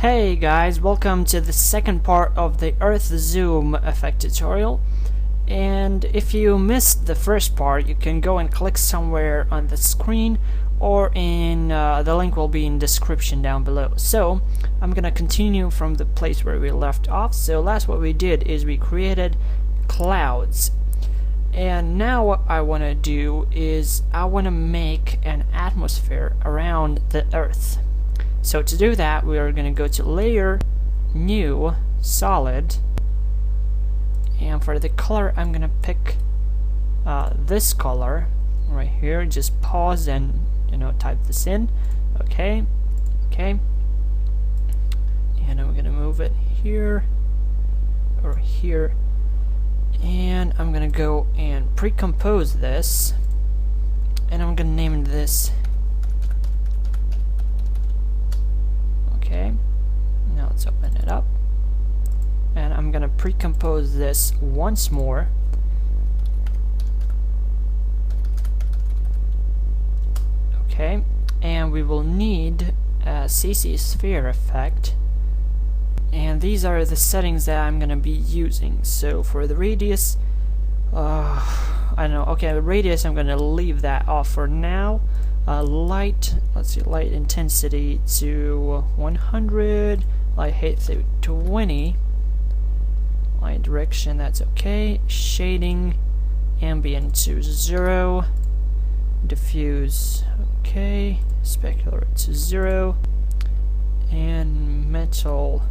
Hey guys, welcome to the second part of the Earth Zoom effect tutorial. And if you missed the first part, you can go and click somewhere on the screen, or in the link will be in description down below. So I'm gonna continue from the place where we left off. So last what we did is we created clouds, and now what I want to do is I want to make an atmosphere around the Earth. So to do that, we are going to go to Layer, New, Solid, and for the color, I'm going to pick this color right here. Just pause and type this in. Okay, and I'm going to move it here or here, and I'm going to go and pre-compose this, and I'm going to name this. Okay, now let's open it up, and I'm gonna pre-compose this once more. Okay, and we will need a CC sphere effect, and these are the settings that I'm gonna be using. So for the radius, I don't know. Okay, the radius I'm gonna leave that off for now. Light, let's see, light intensity to 100, light height to 20, light direction, that's okay, shading, ambient to 0, diffuse, okay, specular to 0, and metal,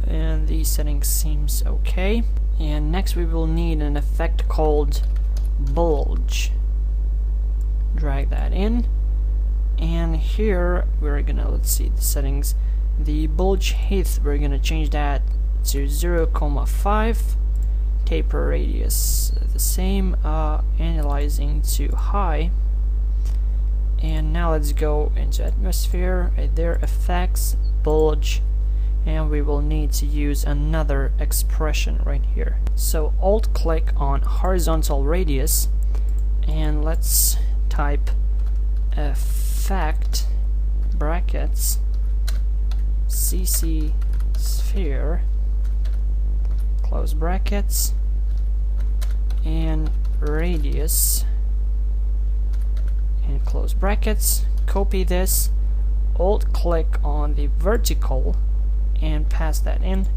and these settings seems okay. And next we will need an effect called Bulge. Drag that in, and here we're gonna, let's see the settings, the bulge height, we're gonna change that to 0.5, taper radius the same, analyzing to high, and now let's go into atmosphere, right there, effects, bulge, and we will need to use another expression right here. So alt click on horizontal radius, and let's type effect brackets CC sphere, close brackets, and radius, and close brackets. Copy this, alt click on the vertical and pass that in,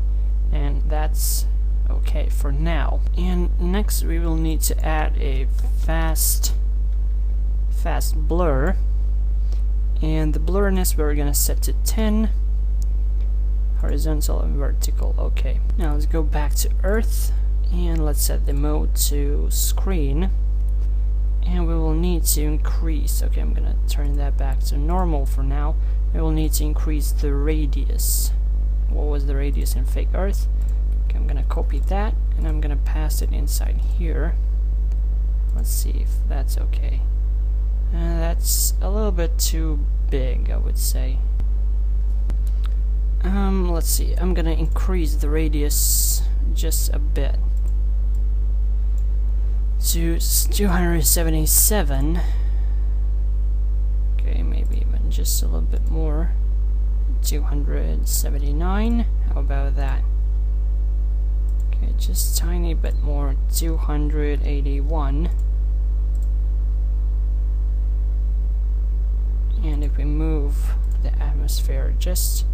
and that's okay for now. And next we will need to add a fast blur, and the blurriness we're gonna set to 10, horizontal and vertical. Okay, now let's go back to Earth, and let's set the mode to screen, and we will need to increase, okay, I'm gonna turn that back to normal for now. We will need to increase the radius. What was the radius in fake Earth? Okay, I'm gonna copy that, and I'm gonna pass it inside here. Let's see if that's okay. That's a little bit too big, I would say. Let's see, I'm gonna increase the radius just a bit to 277. Okay, maybe even just a little bit more. 279. How about that? Okay, just tiny bit more. 281. And if we move the atmosphere just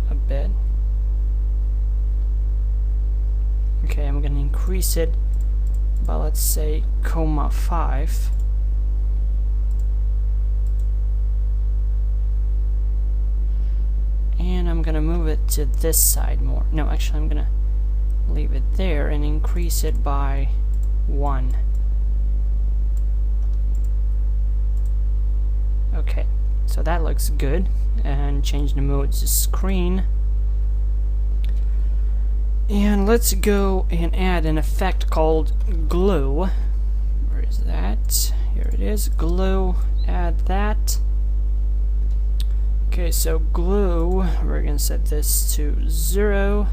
a bit, okay, I'm gonna increase it by, let's say, 0.5, and I'm gonna move it to this side more. No, actually I'm gonna leave it there and increase it by 1. Okay, so that looks good, and change the mode to screen. And let's go and add an effect called glow. Where is that? Here it is, glow, add that. Okay, so glow, we're gonna set this to 0,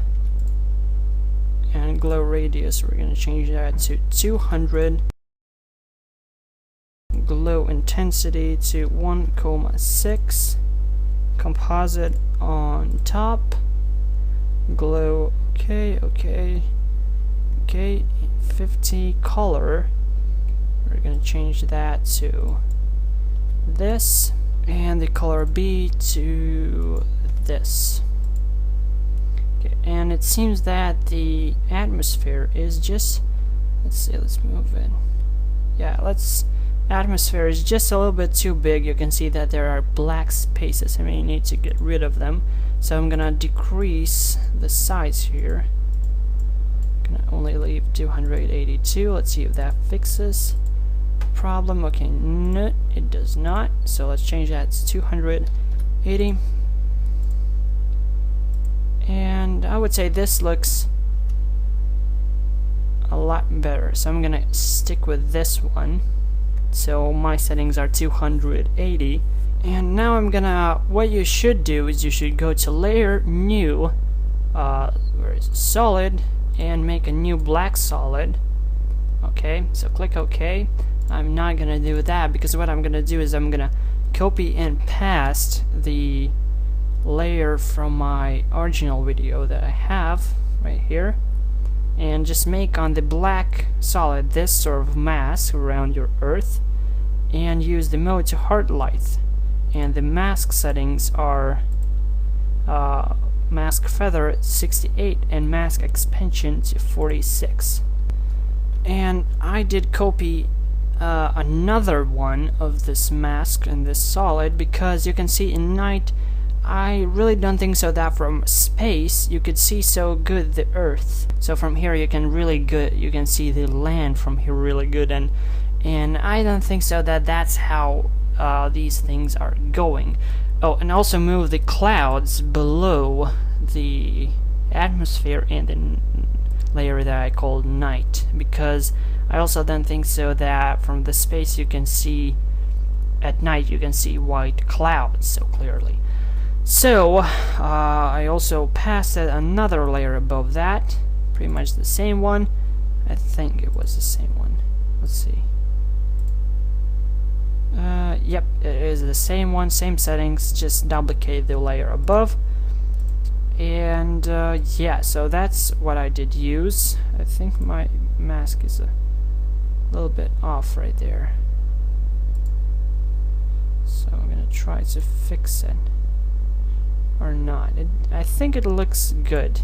and glow radius, we're gonna change that to 200. Glow intensity to 1,6, composite on top, glow, okay, 50 color, we're gonna change that to this, and the color B to this. Okay, and it seems that the atmosphere is just, let's move it. Yeah, atmosphere is just a little bit too big. You can see that there are black spaces. I mean, you need to get rid of them. So I'm gonna decrease the size here. Gonna only leave 282. Let's see if that fixes the problem. Okay, no, it does not. So let's change that to 280. And I would say this looks a lot better. So I'm gonna stick with this one. So my settings are 280. And now I'm gonna, what you should do is you should go to layer, new, where is it? Solid, and make a new black solid. Okay, so click OK. I'm not gonna do that because what I'm gonna do is I'm gonna copy and paste the layer from my original video that I have right here, and just make on the black solid this sort of mask around your earth, and use the mode to hard light, and the mask settings are mask feather 68 and mask expansion to 46. And I did copy another one of this mask and this solid because you can see in night I really don't think so that from space you could see so good the earth. So from here you can see the land from here really good, and I don't think so that that's how these things are going. Oh, and also move the clouds below the atmosphere and the layer that I called night, because I also don't think so that from the space you can see at night you can see white clouds so clearly. So I also passed another layer above that, pretty much the same one. I think it was the same one. Let's see. Yep, it is the same one, same settings, just duplicate the layer above. And yeah, so that's what I did use. I think my mask is a little bit off right there, so I'm gonna try to fix it. Or not. I think it looks good.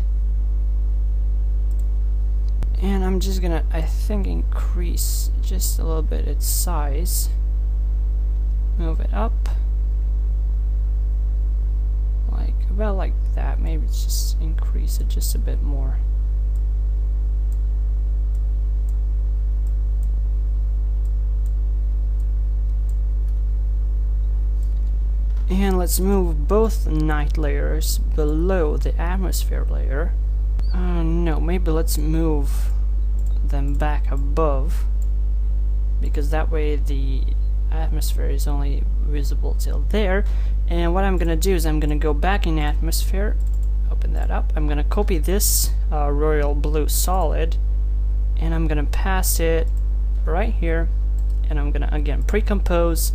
And I'm just gonna, I think, increase just a little bit its size. Move it up. Like, about like that. Maybe just increase it just a bit more. And let's move both night layers below the atmosphere layer. No, maybe let's move them back above, because that way the atmosphere is only visible till there. And what I'm gonna do is I'm gonna go back in atmosphere, open that up. I'm gonna copy this royal blue solid, and I'm gonna pass it right here, and I'm gonna again pre-compose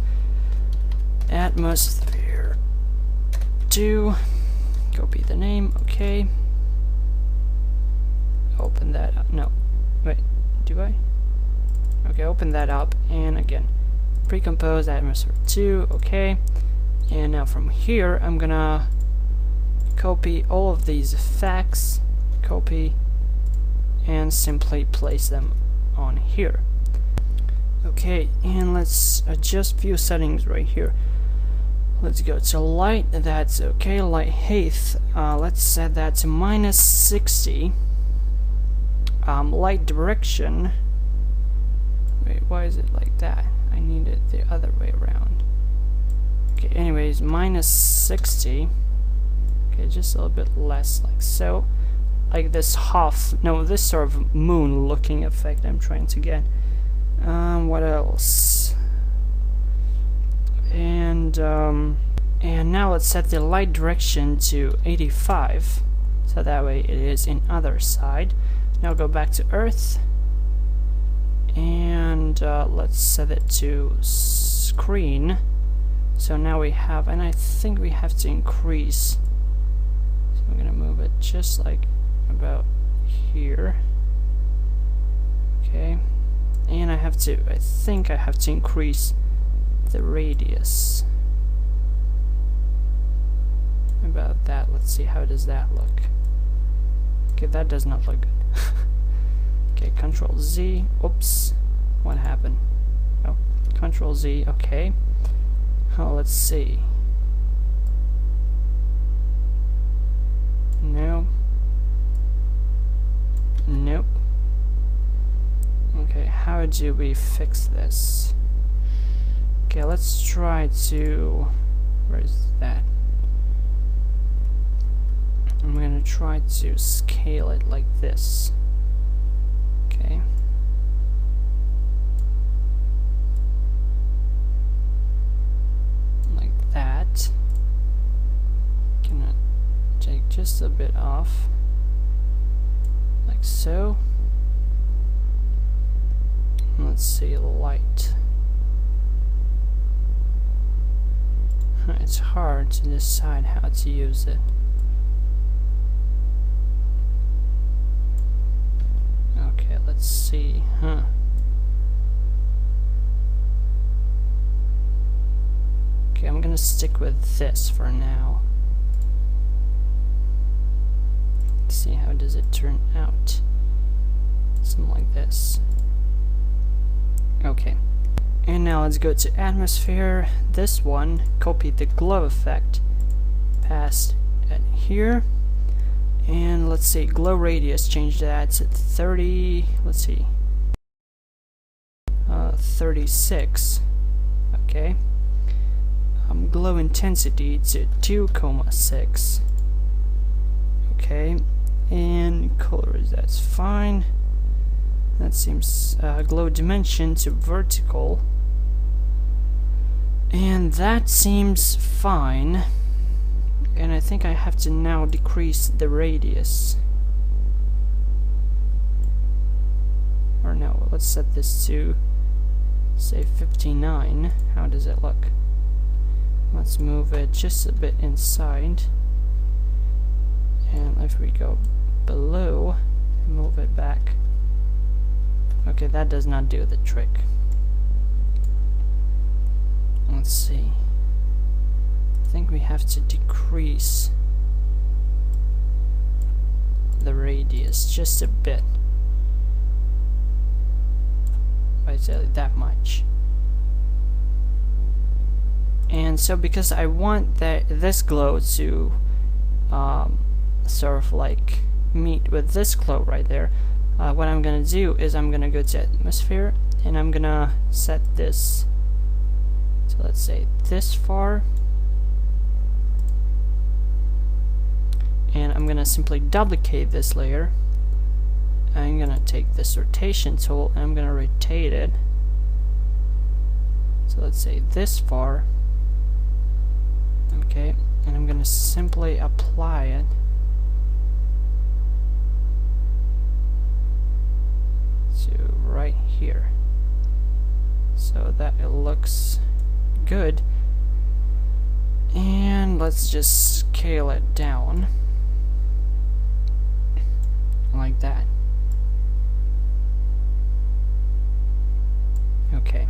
atmosphere 2, copy the name, okay, open that up, no, wait, do I? Okay, open that up, and again, pre-compose atmosphere 2, okay, and now from here, I'm gonna copy all of these effects, copy, and simply place them on here. Okay, and let's adjust few settings right here. Let's go to light, that's okay. Light height, let's set that to -60. Light direction, wait, why is it like that? I need it the other way around. Okay, anyways, -60. Okay, just a little bit less, like so. Like this this sort of moon looking effect I'm trying to get. What else? And now let's set the light direction to 85, so that way it is in other side. Now go back to Earth, and let's set it to screen, So now we have, and I think we have to increase. So I'm gonna move it just like about here. Okay, and I think I have to increase the radius. About that. Let's see, how does that look? Okay, that does not look good. Okay, Control Z. Oops, what happened? Oh, Control Z. Okay. Oh, let's see. No. Nope. Okay, how do we fix this? Okay, let's try to... Where is that? I'm gonna try to scale it like this. Okay. Like that. Gonna take just a bit off. Like so. Let's see, light. It's hard to decide how to use it. Okay, let's see. Okay, I'm gonna stick with this for now. Let's see, how does it turn out? Something like this. Okay. And now let's go to atmosphere. This one, copy the glow effect, past at here. And let's see, glow radius, change that to 30, let's see, 36, okay. Glow intensity to 2,6, okay. And colors, that's fine. That seems, glow dimension to vertical. And that seems fine. And I think I have to now decrease the radius. Or no, let's set this to, say, 59. How does it look? Let's move it just a bit inside. And if we go below, move it back. Okay, that does not do the trick. Let's see. I think we have to decrease the radius just a bit. By that much. And so because I want this glow to sort of like meet with this glow right there, what I'm gonna do is I'm gonna go to atmosphere and I'm gonna set this, so let's say this far, and I'm gonna simply duplicate this layer. I'm gonna take this rotation tool and I'm gonna rotate it, so let's say this far, okay, and I'm gonna simply apply it to right here so that it looks good. And let's just scale it down like that. Okay.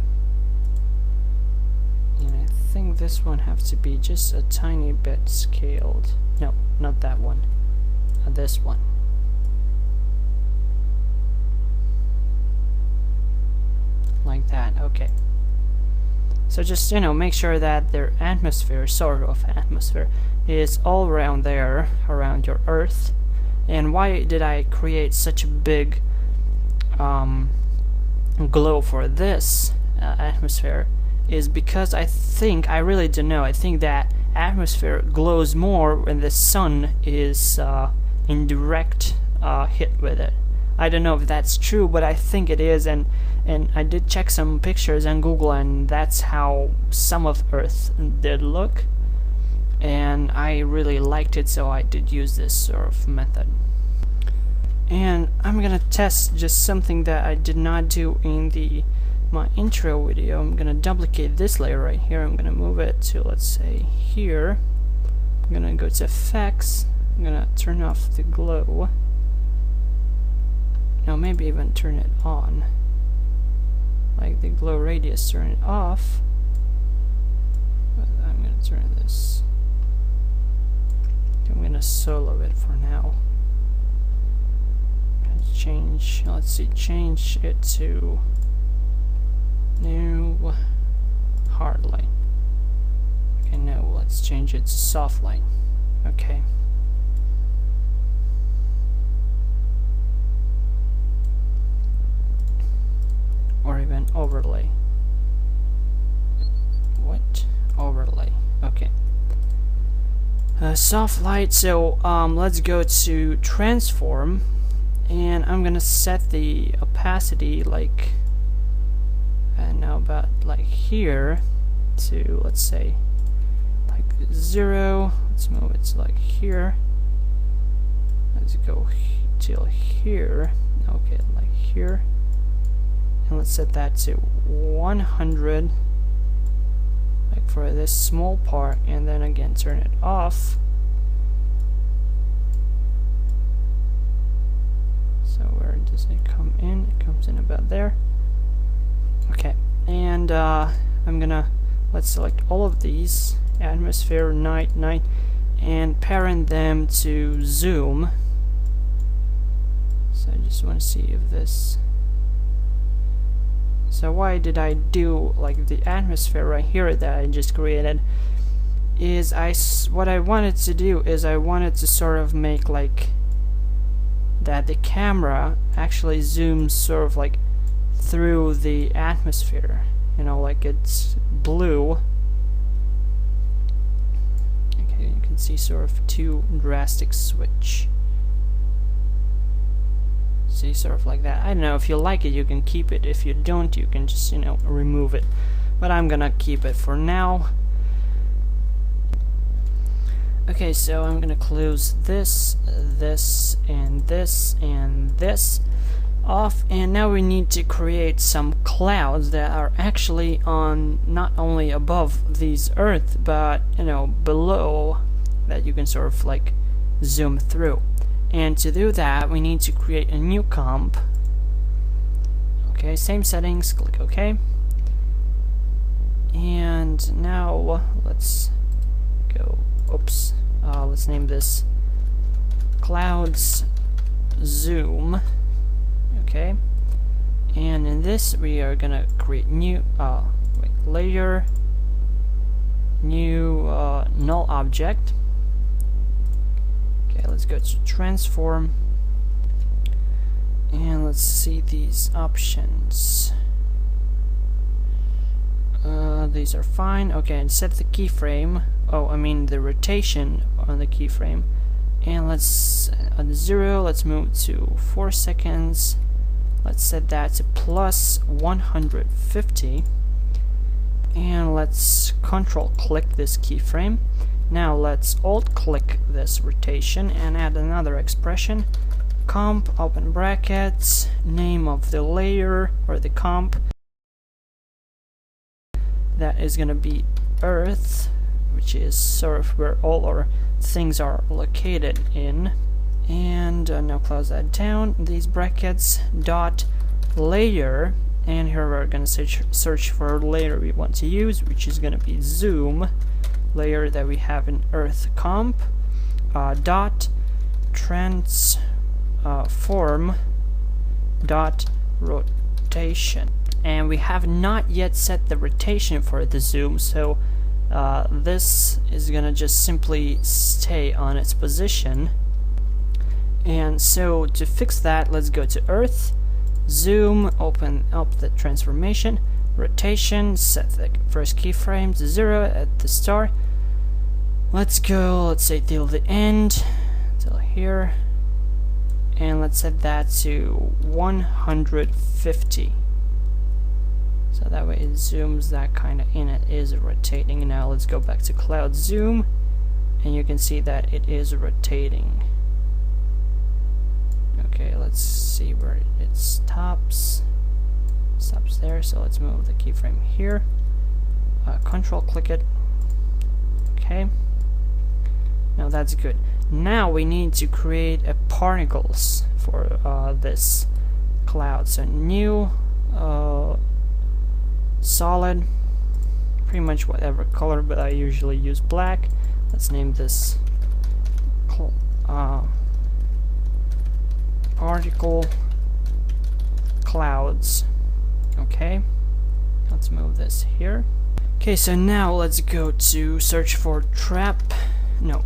And I think this one has to be just a tiny bit scaled. No, not that one. This one. Like that, okay. So just, you know, make sure that their atmosphere, sort of atmosphere, is all around there, around your Earth. And why did I create such a big glow for this atmosphere is because I really don't know, I think that atmosphere glows more when the sun is in direct hit with it. I don't know if that's true, but I think it is, and I did check some pictures on Google, and that's how some of Earth did look, and I really liked it, so I did use this sort of method. And I'm gonna test just something that I did not do in the my intro video, I'm gonna duplicate this layer right here. I'm gonna move it to, let's say, here. I'm gonna go to effects. I'm gonna turn off the glow. Now maybe even turn it on. Like the glow radius, turn it off. But I'm gonna turn this. I'm gonna solo it for now. Change, let's see, change it to new hard light. Okay, no, let's change it to soft light. Okay. Or even overlay. What? Overlay. Okay. Soft light, so let's go to transform. And I'm gonna set the opacity like now about like here to, let's say, like 0. Let's move it to like here. Let's go till here. Okay, like here. And let's set that to 100, like for this small part, and then again turn it off. So where does it come in? It comes in about there. Okay, and I'm gonna, let's select all of these, atmosphere, night, and parent them to zoom. So I just want to see if this. So why did I do like the atmosphere right here that I just created? Is what I wanted to do is I wanted to sort of make like that the camera actually zooms sort of like through the atmosphere, you know, like it's blue. Okay, you can see sort of two drastic switch. See, sort of like that. I don't know, if you like it you can keep it, if you don't you can just, you know, remove it, but I'm gonna keep it for now. Okay, so I'm gonna close this, this, and this, and this off, and now we need to create some clouds that are actually on not only above these Earth, but, you know, below, that you can sort of like zoom through. And to do that, we need to create a new comp. Okay, same settings, click OK. And now let's go. Oops. Let's name this Clouds Zoom. Okay. And in this, we are gonna create new layer, new null object. Okay, let's go to transform. And let's see these options. These are fine. Okay, and set the keyframe. Oh, I mean the rotation on the keyframe. And let's on 0. Let's move to 4 seconds. Let's set that to plus 150. And let's control click this keyframe. Now let's alt click this rotation and add another expression. Comp, open brackets, name of the layer or the comp. That is gonna be Earth, which is sort of where all our things are located in. And now close that down. These brackets, dot layer, and here we're gonna search for a layer we want to use, which is gonna be zoom layer that we have in Earth comp. Dot transform dot rotation. And we have not yet set the rotation for the zoom, so this is gonna just simply stay on its position. And so to fix that, let's go to Earth, zoom, open up the transformation, rotation, set the first keyframe to 0 at the start. Let's go, let's say till the end, till here, and let's set that to 150. So that way it zooms that kind of in. It is rotating. Now let's go back to cloud zoom, and you can see that it is rotating. Okay, let's see where it stops. stops there. So let's move the keyframe here. Control click it. Okay. Now that's good. Now we need to create a particles for this cloud. So new solid, pretty much whatever color, but I usually use black. Let's name this particle clouds. Okay, let's move this here. Okay, so now let's go to search for trap. No,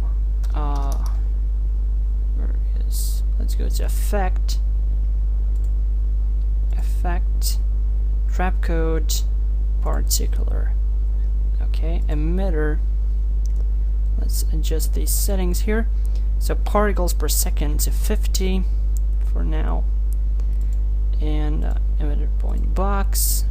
where is? Let's go to effect, trap code, particular. Okay, emitter. Let's adjust these settings here. So particles per second to 50 for now, and emitter point box,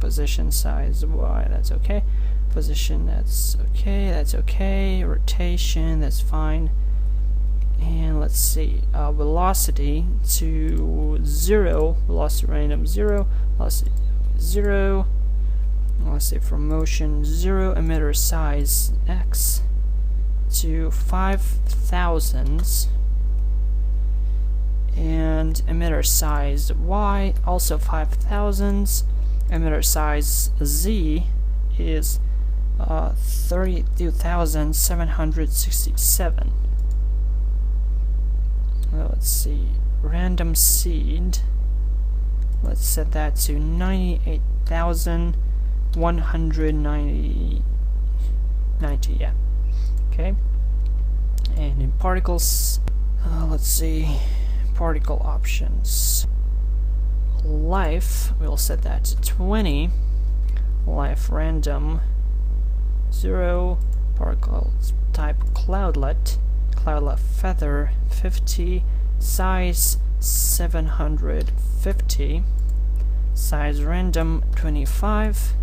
position size Y, that's okay. Position, that's okay, that's okay. Rotation, that's fine. And let's see, velocity to 0, velocity random 0, velocity 0. Let's say for motion 0, emitter size X to 5,000s, and emitter size Y also 5,000s. Emitter size Z is 32,767. Let's see, random seed, let's set that to 98,190, yeah. Okay, and in particles, let's see, particle options. Life, we'll set that to 20. Life random 0. Particle type cloudlet. Cloudlet feather 50. Size 750. Size random 25.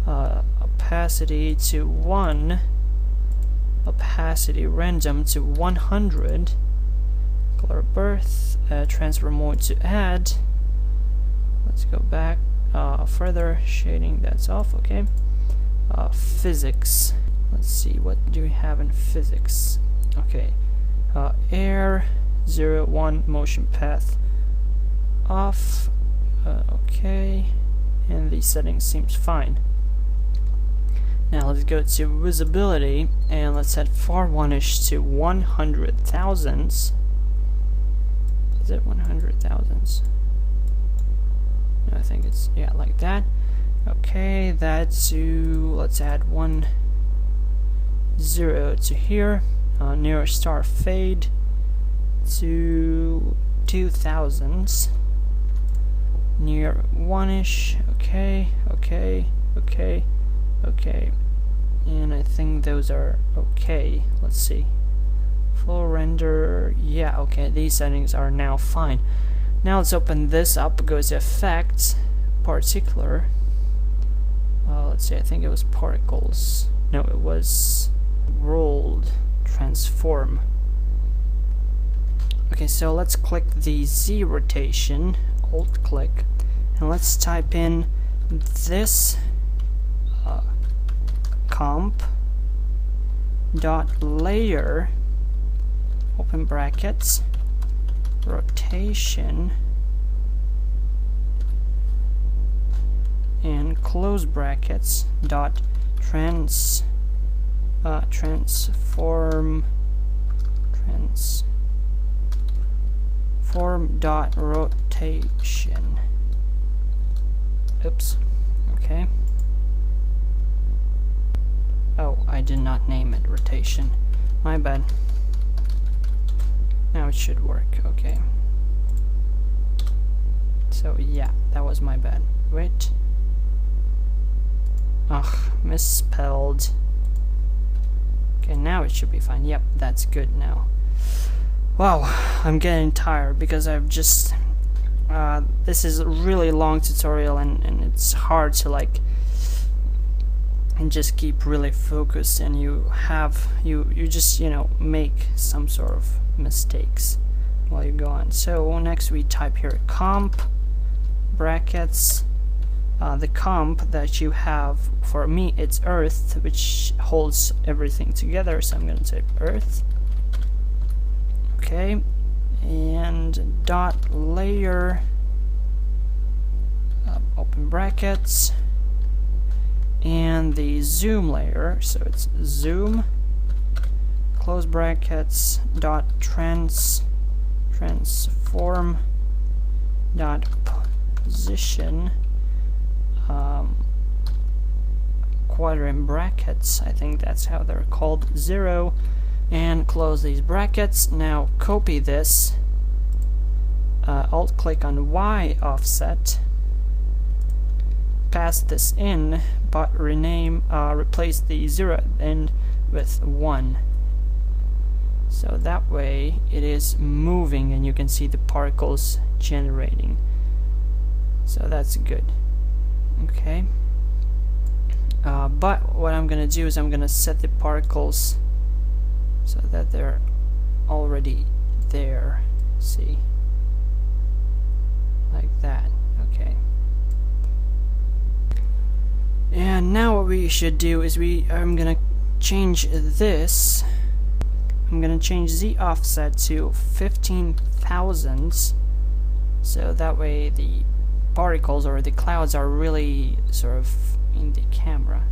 Opacity to 1. Opacity random to 100. Color birth. Transfer mode to add. Let's go back further. Shading, that's off. Okay. Physics. Let's see, what do we have in physics? Okay. Air 0 1 motion path off. Okay. And the settings seems fine. Now let's go to visibility and let's set far one-ish to 100,000s. Is it 100,000s? No, I think it's, yeah, like that. Okay, that's to, let's add 1 0 to here. Near star fade to 2000s. Near one-ish. Okay, okay, okay, okay. And I think those are okay. Let's see. Full render, yeah, okay, these settings are now fine. Now let's open this up, go to effects, particular. Let's see, I think it was particles. No, it was rolled, transform. Okay, so let's click the Z rotation, alt click, and let's type in this comp dot layer, open brackets, rotation, and close brackets, dot transform dot rotation. Oops. Okay. Oh, I did not name it rotation. My bad. Now it should work. Okay. So yeah, that was my bad. Wait. Ugh, misspelled. Okay, now it should be fine. Yep, that's good now. Wow, I'm getting tired because I've just this is a really long tutorial and it's hard to like and just keep really focused, and you just, you know, make some sort of mistakes while you go on. So next we type here comp brackets the comp that you have. For me it's Earth, which holds everything together, so I'm going to type Earth. Okay, and dot layer, open brackets, and the zoom layer, so it's zoom, close brackets, dot transform dot position, quadrant brackets, I think that's how they're called, 0, and close these brackets. Now copy this, alt click on Y offset, pass this in, but replace the 0 at the end with 1. So that way it is moving and you can see the particles generating. So that's good. Okay. But what I'm gonna do is I'm gonna set the particles so that they're already there. See? Like that. Okay. And now what we should do is I'm gonna change this. I'm gonna change the offset to 15 thousandths, so that way the particles or the clouds are really sort of in the camera.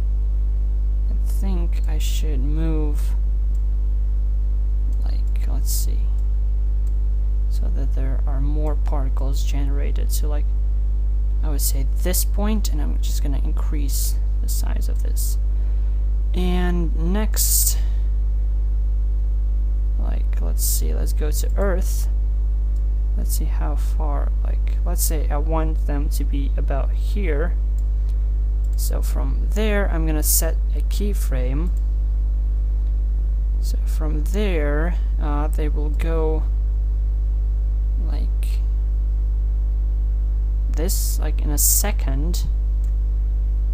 I think I should move, like, let's see, so that there are more particles generated. So like, I would say this point, and I'm just gonna increase the size of this. And next, like, let's see, let's go to Earth. Let's see how far, like, let's say I want them to be about here. So from there, I'm gonna set a keyframe. So from there, they will go like this, like in a second.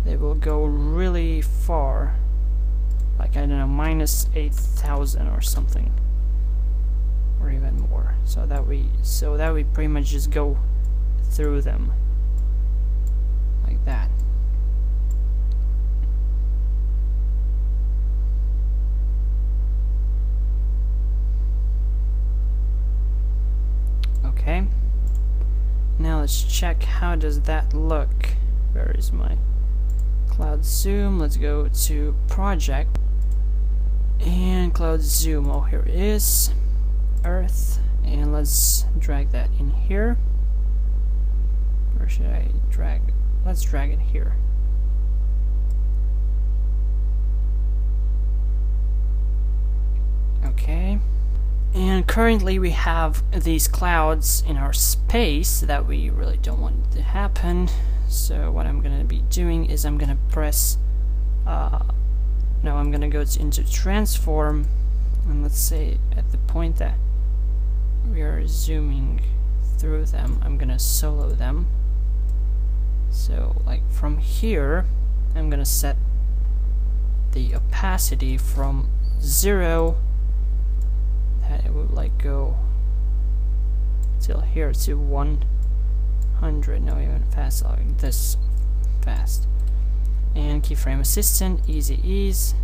They will go really far, like, I don't know, minus 8,000 or something, or even more. So that we pretty much just go through them like that. Okay. Now let's check how does that look. Where is my cloud zoom? Let's go to project and cloud zoom. Oh, here it is. Earth, and let's drag that in here. Or should I drag? Let's drag it here. Okay. And currently we have these clouds in our space that we really don't want to happen. So what I'm gonna be doing is I'm gonna press no, I'm gonna go into transform, and let's say at the point that we are zooming through them, I'm gonna solo them. So like from here, I'm gonna set the opacity from 0, that it would like go till here, to 100. No, even fast, like this fast. And keyframe assistant, easy ease.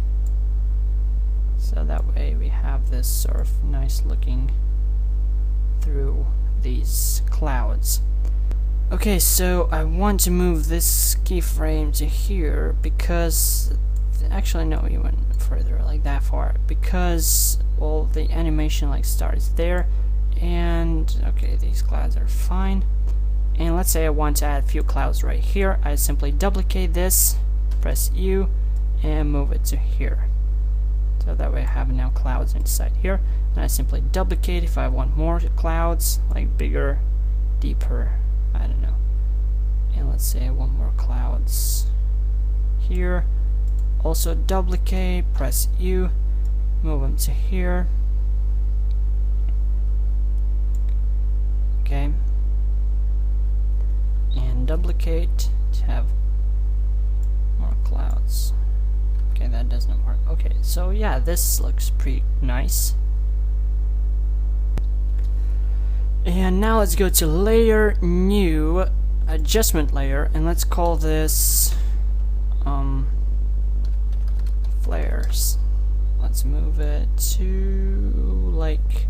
So that way we have this sort of nice looking through these clouds. Okay, so I want to move this keyframe to here because, actually no, even further, like that far, because, well, the animation like starts there, and okay, these clouds are fine. And let's say I want to add a few clouds right here. I simply duplicate this, press U, and move it to here. So that way I have now clouds inside here. And I simply duplicate if I want more clouds, like bigger, deeper, I don't know. And let's say I want more clouds here. Also duplicate, press U, move them to here. Okay. And duplicate to have more clouds. Okay, that doesn't work. Okay, so yeah, this looks pretty nice. And now let's go to layer, new. adjustment layer, and let's call this flares. Let's move it to like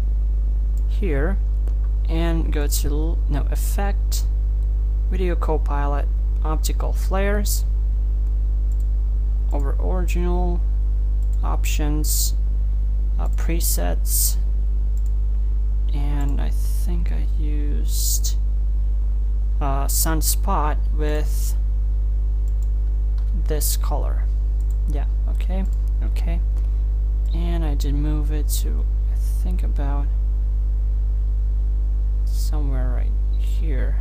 here and go to effect, video copilot, optical flares, over original, options, presets, and I think I used sunspot with this color. Yeah, okay, and I did move it to, I think, about somewhere right here,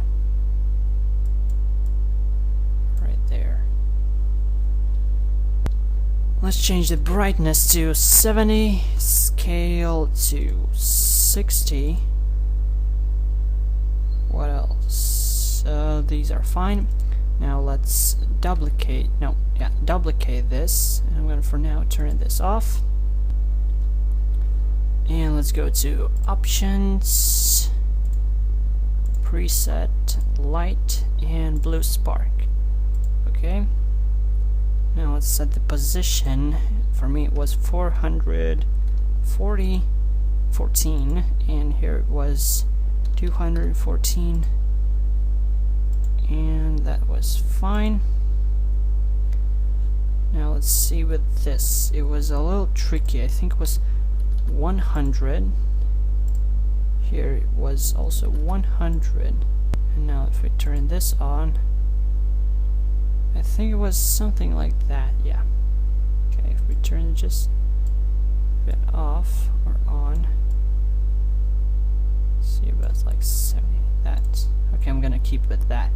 right there. Let's change the brightness to 70, scale to 60. What else? These are fine. Now let's duplicate this. And I'm going to, for now, turn this off. And let's go to options, preset, light, and blue spark. Okay. Now let's set the position. For me it was 414, and here it was 214, and that was fine. Now let's see with this. It was a little tricky. I think it was 100. Here it was also 100. And now if we turn this on, I think it was something like that, yeah. Okay, if we turn it just a bit off or on, let's see if that's like 70, that. Okay, I'm gonna keep with that.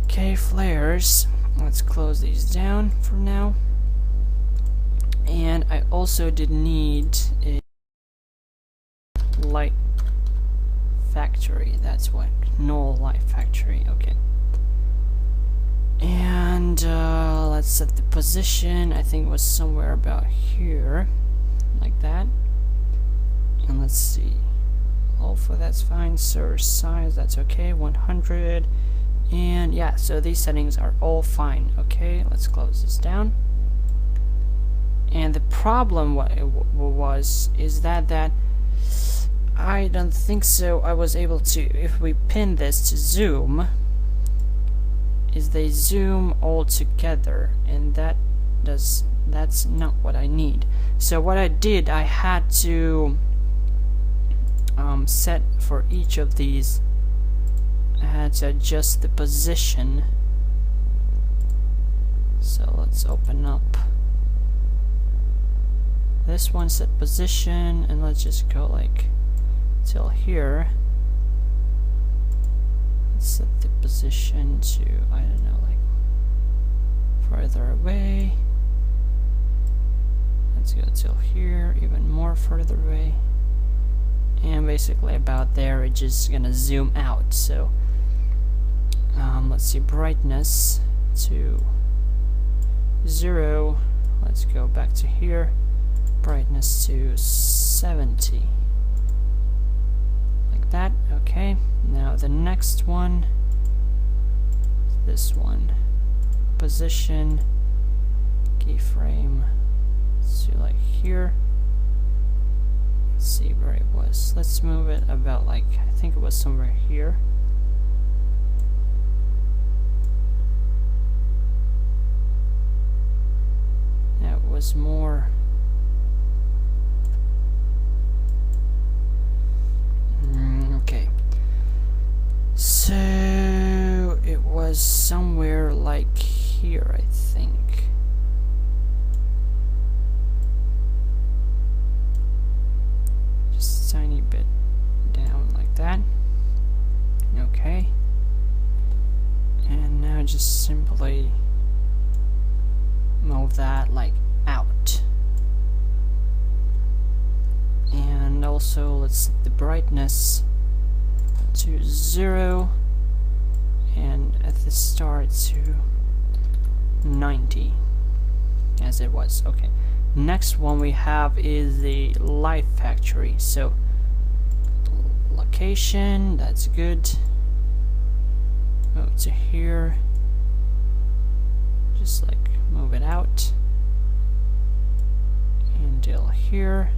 Okay, flares. Let's close these down for now. And I also did need a light factory, that's what, null light factory, okay. And let's set the position. I think it was somewhere about here, like that. And let's see. Alpha, that's fine. Source size, that's okay. 100. And yeah, so these settings are all fine. Okay, let's close this down. And the problem is that I don't think so I was able to, if we pin this to zoom, is they zoom all together, and that's not what I need. So what I did, I had to set for each of these, I had to adjust the position. So let's open up this one, set position, and let's just go like till here. Set the position to, I don't know, like further away. Let's go till here, even more further away, and basically about there. It's just gonna zoom out. So let's see, brightness to 0. Let's go back to here, brightness to 70. That. Okay, now the next one, this one, position, keyframe to like here. Let's see where it was. Let's move it about, like, I think it was somewhere here. That was more. Okay, so it was somewhere like here, I think. Just a tiny bit down like that. Okay, and now just simply move that like out. And also let's set the brightness to 0, and at the start to 90 as it was. Okay, next one we have is the light factory. So location, that's good. move to here, just like move it out, and till here,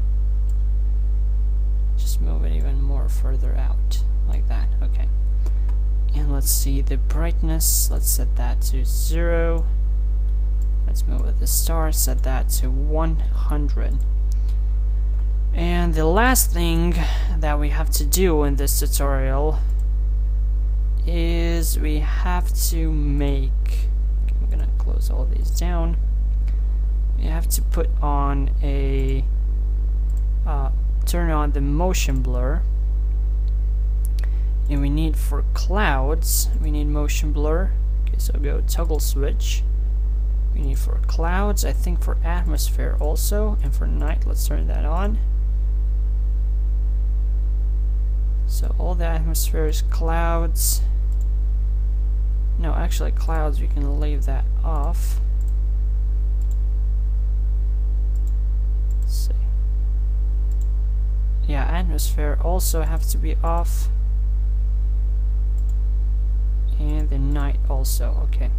just move it even more further out, like that. Okay. And let's see the brightness, let's set that to 0. Let's move with the star, set that to 100. And the last thing that we have to do in this tutorial is we have to make, I'm gonna close all these down, we have to put on a turn on the motion blur, and we need for clouds, we need motion blur. Okay, so go toggle switch. We need for clouds, I think for atmosphere also, and for night, let's turn that on. So all the atmospheres, clouds. No, actually clouds, we can leave that off. Let's see. Yeah, atmosphere also have to be off. And the night also, okay.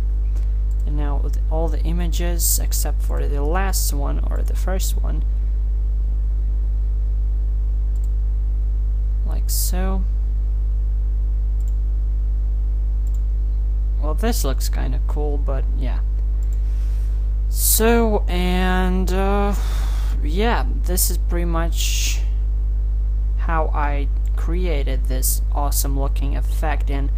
And now with all the images except for the last one or the first one, like so. Well, this looks kind of cool, but yeah. So, and yeah, this is pretty much how I created this awesome looking effect, and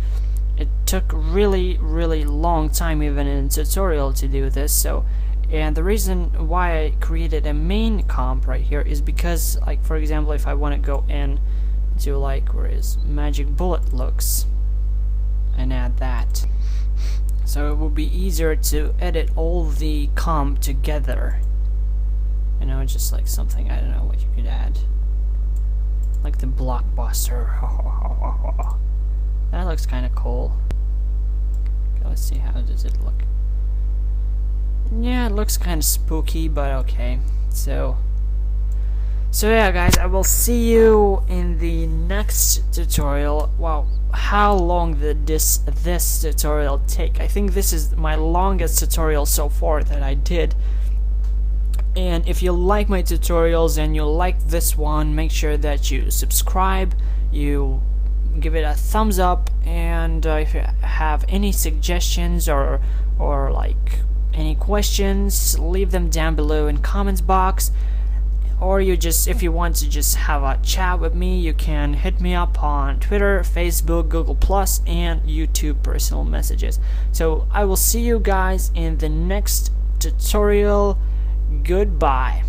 it took really long time even in a tutorial to do this. So, and the reason why I created a main comp right here is because, like, for example, if I want to go in to, like, where is magic bullet looks and add that, so it will be easier to edit all the comp together, you know, just like something, I don't know what you could add, like the blockbuster. That looks kind of cool. Okay, let's see, how does it look? Yeah, it looks kind of spooky, but okay. So yeah, guys, I will see you in the next tutorial. Wow, how long did this tutorial take? I think this is my longest tutorial so far that I did. And if you like my tutorials and you like this one, make sure that you subscribe, you give it a thumbs up, and if you have any suggestions or like any questions, leave them down below in comments box. Or you just, if you want to just have a chat with me, you can hit me up on Twitter, Facebook, Google+, and YouTube personal messages. So I will see you guys in the next tutorial. Goodbye.